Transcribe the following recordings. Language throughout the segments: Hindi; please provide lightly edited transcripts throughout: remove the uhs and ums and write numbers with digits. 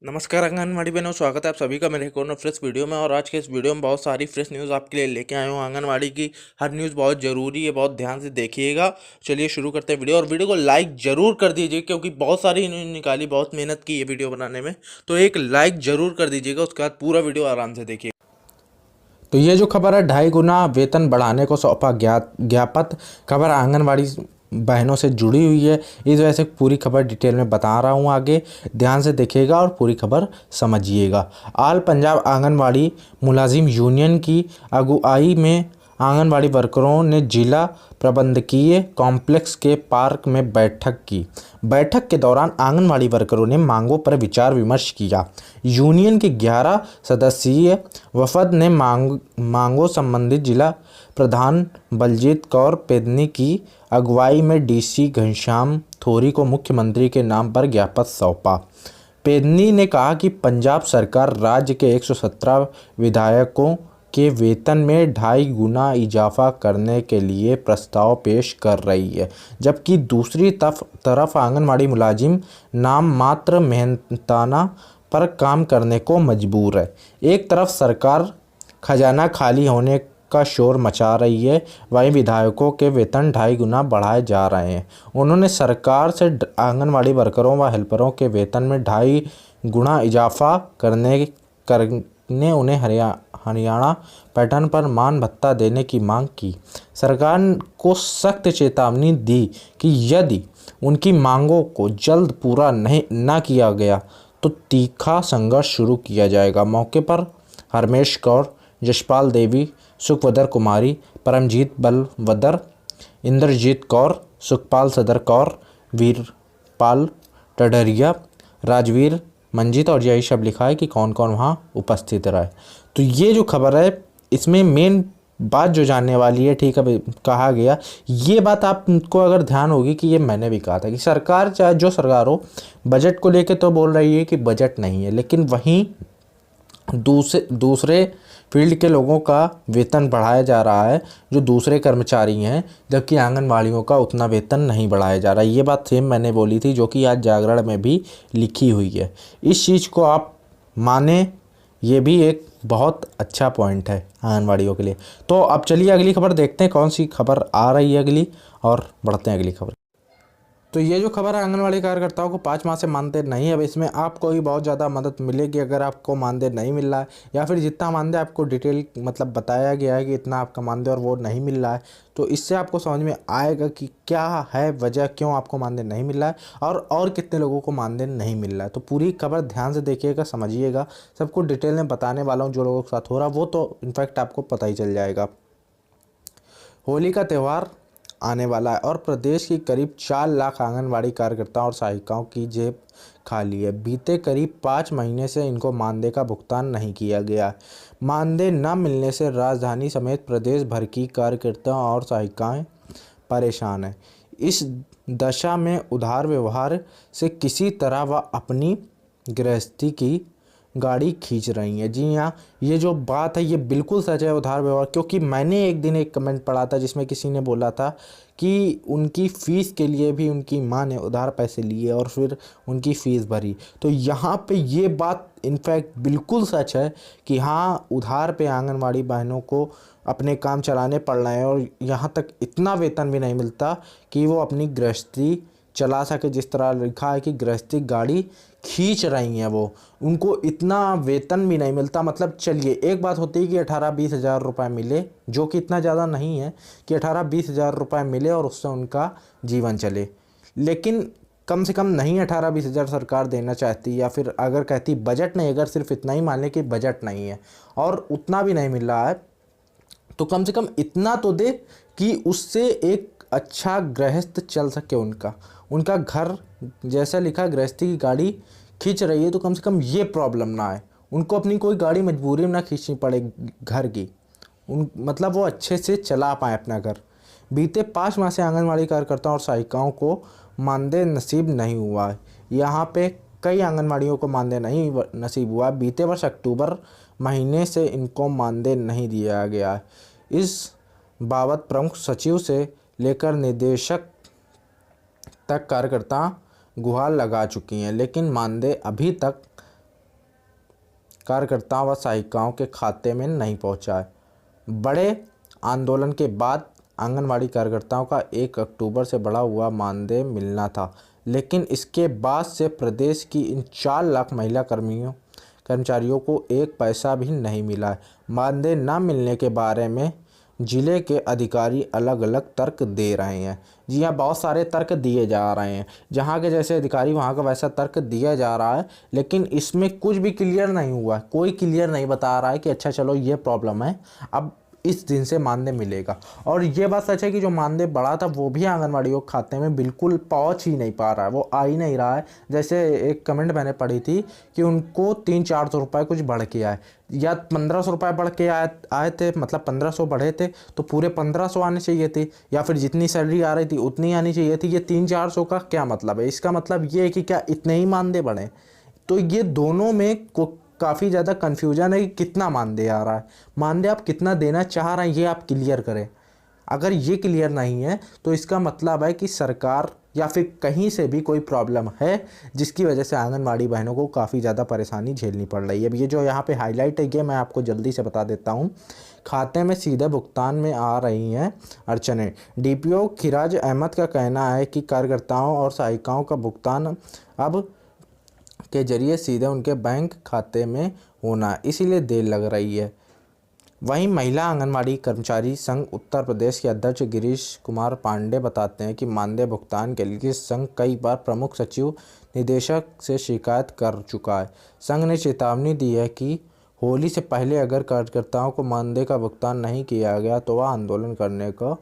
नमस्कार आंगनवाड़ी बहनों, स्वागत है आप सभी का मेरे एक और फ्रेश वीडियो में। और आज के इस वीडियो में बहुत सारी फ्रेश न्यूज़ आपके लिए लेके आए हूँ। आंगनवाड़ी की हर न्यूज़ बहुत ज़रूरी है, बहुत ध्यान से देखिएगा। चलिए शुरू करते हैं वीडियो, और वीडियो को लाइक ज़रूर कर दीजिए क्योंकि बहुत सारी इन्होंने निकाली, बहुत मेहनत की है वीडियो बनाने में। तो एक लाइक ज़रूर कर दीजिएगा, उसके बाद पूरा वीडियो आराम से देखिए। तो ये जो खबर है 2.5 गुना वेतन बढ़ाने को सौंपा ज्ञापन, खबर आंगनवाड़ी बहनों से जुड़ी हुई है। इस वजह से पूरी खबर डिटेल में बता रहा हूँ, आगे ध्यान से देखिएगा और पूरी खबर समझिएगा। ऑल पंजाब आंगनवाड़ी मुलाजिम यूनियन की अगुवाई में आंगनवाड़ी वर्करों ने जिला प्रबंधकीय कॉम्प्लेक्स के पार्क में बैठक की। बैठक के दौरान आंगनवाड़ी वर्करों ने मांगों पर विचार विमर्श किया। यूनियन के 11 सदस्यीय वफद ने मांगों संबंधी जिला प्रधान बलजीत कौर पेदनी की अगुवाई में डीसी घनश्याम थोरी को मुख्यमंत्री के नाम पर ज्ञापन सौंपा। पेदनी ने कहा कि पंजाब सरकार राज्य के 117 विधायकों के वेतन में 2.5 गुना इजाफा करने के लिए प्रस्ताव पेश कर रही है, जबकि दूसरी तरफ आंगनवाड़ी मुलाजिम नाम मात्र मेहनताना पर काम करने को मजबूर है। एक तरफ सरकार खजाना खाली होने का शोर मचा रही है, वहीं विधायकों के वेतन 2.5 गुना बढ़ाए जा रहे हैं। उन्होंने सरकार से आंगनवाड़ी वर्करों व हेल्परों के वेतन में 2.5 गुना इजाफा करने उन्हें हरियाणा पैटर्न पर मान भत्ता देने की मांग की। सरकार को सख्त चेतावनी दी कि यदि उनकी मांगों को जल्द पूरा न किया गया तो तीखा संघर्ष शुरू किया जाएगा। मौके पर हरमेश कौर, जशपाल देवी, सुखविंदर कुमारी, परमजीत बलवदर, इंद्रजीत कौर, सुखपाल सदर कौर, वीरपाल टडरिया, राजवीर मंजित और यही शब्द लिखा है कि कौन कौन वहाँ उपस्थित रहे। तो ये जो खबर है, इसमें मेन बात जो जानने वाली है, ठीक है, कहा गया ये बात आपको अगर ध्यान होगी कि ये मैंने भी कहा था कि सरकार, चाहे जो सरकार हो, बजट को लेके तो बोल रही है कि बजट नहीं है, लेकिन वहीं दूसरे फील्ड के लोगों का वेतन बढ़ाया जा रहा है जो दूसरे कर्मचारी हैं, जबकि आंगनवाड़ियों का उतना वेतन नहीं बढ़ाया जा रहा है। ये बात सेम मैंने बोली थी, जो कि आज जागरण में भी लिखी हुई है। इस चीज़ को आप माने, ये भी एक बहुत अच्छा पॉइंट है आंगनवाड़ियों के लिए। तो अब चलिए अगली खबर देखते हैं, कौन सी खबर आ रही है अगली, और बढ़ते हैं अगली खबर। तो ये जो खबर है आंगनवाड़ी कार्यकर्ताओं को 5 माह से मानदेय नहीं है। अब इसमें आपको भी बहुत ज़्यादा मदद मिलेगी अगर आपको मानदेय नहीं मिल रहा है, या फिर जितना मानदेय आपको डिटेल मतलब बताया गया है कि इतना आपका मानदेय और वो नहीं मिल रहा है, तो इससे आपको समझ में आएगा कि क्या है वजह, क्यों आपको मानदेय नहीं मिल रहा है और कितने लोगों को मानदेय नहीं मिल रहा है। तो पूरी खबर ध्यान से देखिएगा, समझिएगा, सबको डिटेल में बताने वाला हूँ। जो लोगों के साथ हो रहा है वो तो इनफैक्ट आपको पता ही चल जाएगा। होली का त्यौहार आने वाला है और प्रदेश की करीब 4 लाख आंगनवाड़ी कार्यकर्ताओं और सहायिकाओं की जेब खाली है। बीते करीब 5 महीने से इनको मानदेय का भुगतान नहीं किया गया। मानदेय न मिलने से राजधानी समेत प्रदेश भर की कार्यकर्ताओं और सहायिकाएं परेशान हैं। इस दशा में उधार व्यवहार से किसी तरह वह अपनी गृहस्थी की गाड़ी खींच रही हैं। जी हाँ, ये जो बात है ये बिल्कुल सच है, उधार व्यवहार। क्योंकि मैंने एक दिन एक कमेंट पढ़ा था जिसमें किसी ने बोला था कि उनकी फ़ीस के लिए भी उनकी माँ ने उधार पैसे लिए और फिर उनकी फ़ीस भरी। तो यहाँ पे ये बात इनफैक्ट बिल्कुल सच है कि हाँ, उधार पे आंगनवाड़ी बहनों को अपने काम चलाने पड़ रहे हैं, और यहाँ तक इतना वेतन भी नहीं मिलता कि वो अपनी गृहस्थी चला सके। जिस तरह लिखा है कि गृहस्थी गाड़ी खींच रही हैं वो, उनको इतना वेतन भी नहीं मिलता। मतलब चलिए, एक बात होती है कि 18-20 हज़ार रुपये मिले, जो कि इतना ज़्यादा नहीं है कि 18-20 हज़ार रुपये मिले और उससे उनका जीवन चले, लेकिन कम से कम नहीं 18-20 हज़ार सरकार देना चाहती, या फिर अगर कहती बजट नहीं, अगर सिर्फ इतना ही मान लें कि बजट नहीं है और उतना भी नहीं मिल रहा है, तो कम से कम इतना तो दे कि उससे एक अच्छा गृहस्थ चल सके। उनका घर, जैसा लिखा गृहस्थी की गाड़ी खींच रही है, तो कम से कम ये प्रॉब्लम ना आए, उनको अपनी कोई गाड़ी मजबूरी में ना खींचनी पड़े घर की, मतलब वो अच्छे से चला पाए अपना घर। बीते 5 माह से आंगनवाड़ी कार्यकर्ताओं और सहायिकाओं को मानदेय नसीब नहीं हुआ है। यहाँ पे कई आंगनवाड़ियों को मानदेय नहीं नसीब हुआ। बीते वर्ष अक्टूबर महीने से इनको मानदेय नहीं दिया गया है। इस बाबत प्रमुख सचिव से लेकर निदेशक तक कार्यकर्ता गुहार लगा चुकी हैं, लेकिन मानदेय अभी तक कार्यकर्ताओं व सहायिकाओं के खाते में नहीं पहुंचा है। बड़े आंदोलन के बाद आंगनवाड़ी कार्यकर्ताओं का 1 अक्टूबर से बढ़ा हुआ मानदेय मिलना था, लेकिन इसके बाद से प्रदेश की इन 4 लाख महिला कर्मचारियों को एक पैसा भी नहीं मिला है। मानदेय न मिलने के बारे में जिले के अधिकारी अलग अलग तर्क दे रहे हैं। जी हाँ, बहुत सारे तर्क दिए जा रहे हैं। जहाँ के जैसे अधिकारी वहाँ का वैसा तर्क दिया जा रहा है, लेकिन इसमें कुछ भी क्लियर नहीं हुआ है। कोई क्लियर नहीं बता रहा है कि अच्छा चलो ये प्रॉब्लम है, अब इस दिन से मानदेय मिलेगा। और ये बात सच है कि जो मानदेय बढ़ा था वो भी आंगनवाड़ियों के खाते में बिल्कुल पहुंच ही नहीं पा रहा है, वो आ ही नहीं रहा है। जैसे एक कमेंट मैंने पढ़ी थी कि उनको 300-400 रुपये कुछ बढ़ के आए, या 1500 रुपये बढ़ के आए थे, मतलब 1500 बढ़े थे तो पूरे 1500 आने चाहिए थे, या फिर जितनी सैलरी आ रही थी उतनी आनी चाहिए थी। ये 300-400 का क्या मतलब है? इसका मतलब ये है कि क्या इतने ही मानदेय बढ़े? तो ये दोनों में काफ़ी ज़्यादा कन्फ्यूजन है कि कितना मानदेय आ रहा है, मानदेय आप कितना देना चाह रहे हैं, ये आप क्लियर करें। अगर ये क्लियर नहीं है तो इसका मतलब है कि सरकार या फिर कहीं से भी कोई प्रॉब्लम है, जिसकी वजह से आंगनवाड़ी बहनों को काफ़ी ज़्यादा परेशानी झेलनी पड़ रही है। अब ये जो यहाँ पे हाईलाइट है ये मैं आपको जल्दी से बता देता हूँ। खाते में सीधे भुगतान में आ रही हैं अड़चनें। डीपीओ खिराज अहमद का कहना है कि कार्यकर्ताओं और सहायिकाओं का भुगतान अब के जरिए सीधे उनके बैंक खाते में होना, इसीलिए देर लग रही है। वहीं महिला आंगनवाड़ी कर्मचारी संघ उत्तर प्रदेश के अध्यक्ष गिरीश कुमार पांडे बताते हैं कि मानदेय भुगतान के लिए संघ कई बार प्रमुख सचिव निदेशक से शिकायत कर चुका है। संघ ने चेतावनी दी है कि होली से पहले अगर कार्यकर्ताओं को मानदेय का भुगतान नहीं किया गया तो वह आंदोलन करने को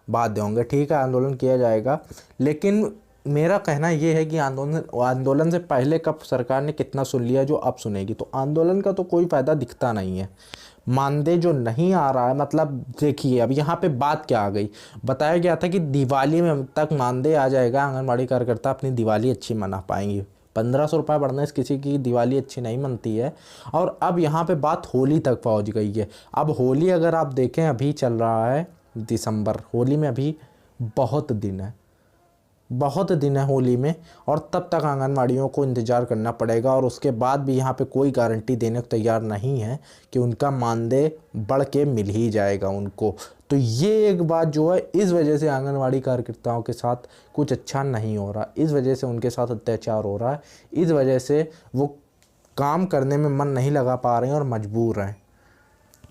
बाध्य होंगे। ठीक है, आंदोलन किया जाएगा, लेकिन मेरा कहना ये है कि आंदोलन से पहले कब सरकार ने कितना सुन लिया जो अब सुनेगी। तो आंदोलन का तो कोई फ़ायदा दिखता नहीं है। मानदेय जो नहीं आ रहा है, मतलब देखिए अब यहाँ पे बात क्या आ गई, बताया गया था कि दिवाली में तक मानदेय आ जाएगा, आंगनबाड़ी कार्यकर्ता अपनी दिवाली अच्छी मना पाएंगे। 1500 रुपये बढ़ने से किसी की दिवाली अच्छी नहीं मनती है। और अब यहाँ पे बात होली तक पहुँच गई है। अब होली अगर आप देखें अभी चल रहा है दिसंबर, होली में अभी बहुत दिन है होली में, और तब तक आंगनवाड़ियों को इंतज़ार करना पड़ेगा। और उसके बाद भी यहाँ पे कोई गारंटी देने को तैयार नहीं है कि उनका मानदेय बढ़ के मिल ही जाएगा उनको। तो ये एक बात जो है, इस वजह से आंगनवाड़ी कार्यकर्ताओं के साथ कुछ अच्छा नहीं हो रहा, इस वजह से उनके साथ अत्याचार हो रहा है, इस वजह से वो काम करने में मन नहीं लगा पा रहे हैं और मजबूर हैं।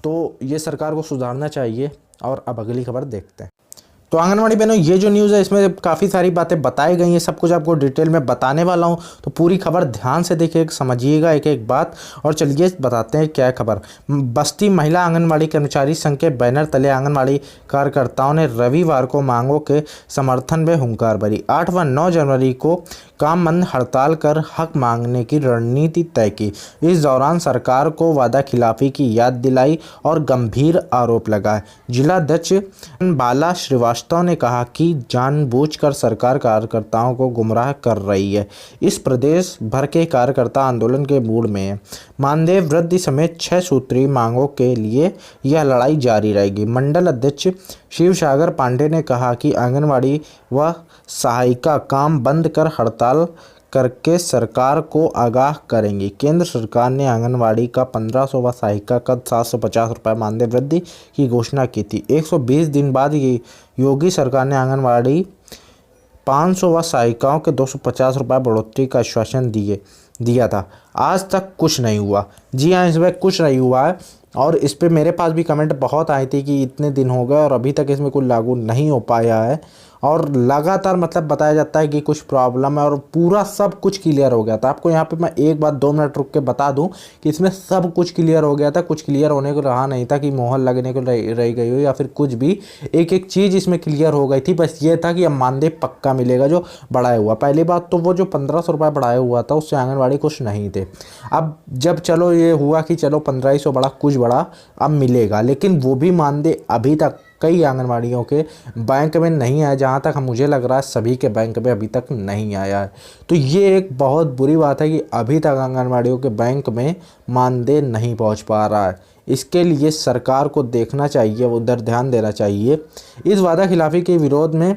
तो ये सरकार को सुधारना चाहिए। और अब अगली खबर देखते हैं। तो आंगनवाड़ी बहनों, ये जो न्यूज़ है इसमें काफ़ी सारी बातें बताई गई हैं, सब कुछ आपको डिटेल में बताने वाला हूं, तो पूरी खबर ध्यान से देखिए, समझिएगा एक एक बात। और चलिए बताते हैं क्या खबर। बस्ती महिला आंगनवाड़ी कर्मचारी संघ के बैनर तले आंगनवाड़ी कार्यकर्ताओं ने रविवार को मांगों के समर्थन में हुंकार भरी। 8 व 9 जनवरी को काम बंद हड़ताल कर हक मांगने की रणनीति तय की। इस दौरान सरकार को वादा खिलाफी की याद दिलाई और गंभीर आरोप लगाए। जिलाध्यक्ष बाला श्रीवास्तव ने कहा कि जानबूझकर सरकार कार्यकर्ताओं को गुमराह कर रही है। इस प्रदेश भर के कार्यकर्ता आंदोलन के मूड में हैं। मानदेय वृद्धि समेत 6 सूत्रीय मांगों के लिए यह लड़ाई जारी रहेगी। मंडल अध्यक्ष शिवसागर पांडे ने कहा कि आंगनवाड़ी व सहायिका काम बंद कर हड़ताल करके सरकार को आगाह करेंगी। केंद्र सरकार ने आंगनवाड़ी का 1500 व सहायिका का 750 रुपये मानदेय वृद्धि की घोषणा की थी। 120 दिन बाद ये योगी सरकार ने आंगनवाड़ी 500 व सहायिकाओं के 250 रुपये बढ़ोतरी का आश्वासन दिया था। आज तक कुछ नहीं हुआ। जी हाँ, इसमें कुछ नहीं हुआ है। और इस पे मेरे पास भी कमेंट बहुत आए थे कि इतने दिन हो गए और अभी तक इसमें कुछ लागू नहीं हो पाया है। और लगातार मतलब बताया जाता है कि कुछ प्रॉब्लम है और पूरा सब कुछ क्लियर हो गया था। आपको यहाँ पे मैं एक बात 2 मिनट रुक के बता दूं कि इसमें सब कुछ क्लियर हो गया था। कुछ क्लियर होने को रहा नहीं था कि मोहर लगने को रह गई हो या फिर कुछ भी, एक एक चीज़ इसमें क्लियर हो गई थी। बस ये था कि अब मानदेय पक्का मिलेगा जो बढ़ाया हुआ। पहली बात तो वो जो 1500 रुपये बढ़ाया हुआ था उससे आंगनवाड़ी खुश नहीं थे। अब जब चलो ये हुआ कि चलो 1500 बढ़ा, कुछ बढ़ा, अब मिलेगा, लेकिन वो भी मानदेय अभी तक कई आंगनवाड़ियों के बैंक में नहीं आया। जहाँ तक मुझे लग रहा है सभी के बैंक में अभी तक नहीं आया है। तो ये एक बहुत बुरी बात है कि अभी तक आंगनवाड़ियों के बैंक में मानदेय नहीं पहुँच पा रहा है। इसके लिए सरकार को देखना चाहिए, उधर ध्यान देना चाहिए। इस वादा खिलाफी के विरोध में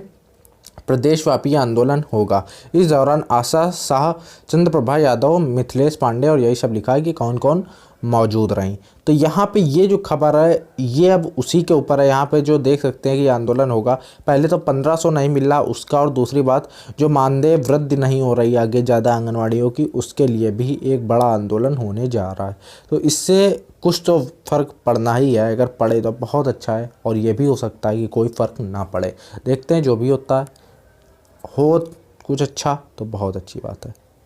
प्रदेशव्यापी आंदोलन होगा। इस दौरान आशा शाह, चंद्रप्रभा यादव, मिथिलेश पांडे और यही सब लिखा है कि कौन कौन मौजूद रहीं। तो यहाँ पे ये जो खबर है ये अब उसी के ऊपर है। यहाँ पे जो देख सकते हैं कि आंदोलन होगा, पहले तो 1500 नहीं मिल रहा उसका, और दूसरी बात जो मानदेय वृद्धि नहीं हो रही आगे ज़्यादा आंगनवाड़ियों की, उसके लिए भी एक बड़ा आंदोलन होने जा रहा है। तो इससे कुछ तो फ़र्क पड़ना ही है, अगर पड़े तो बहुत अच्छा है, और ये भी हो सकता है कि कोई फ़र्क ना पड़े। देखते हैं जो भी होता है, हो कुछ अच्छा तो बहुत अच्छी बात है।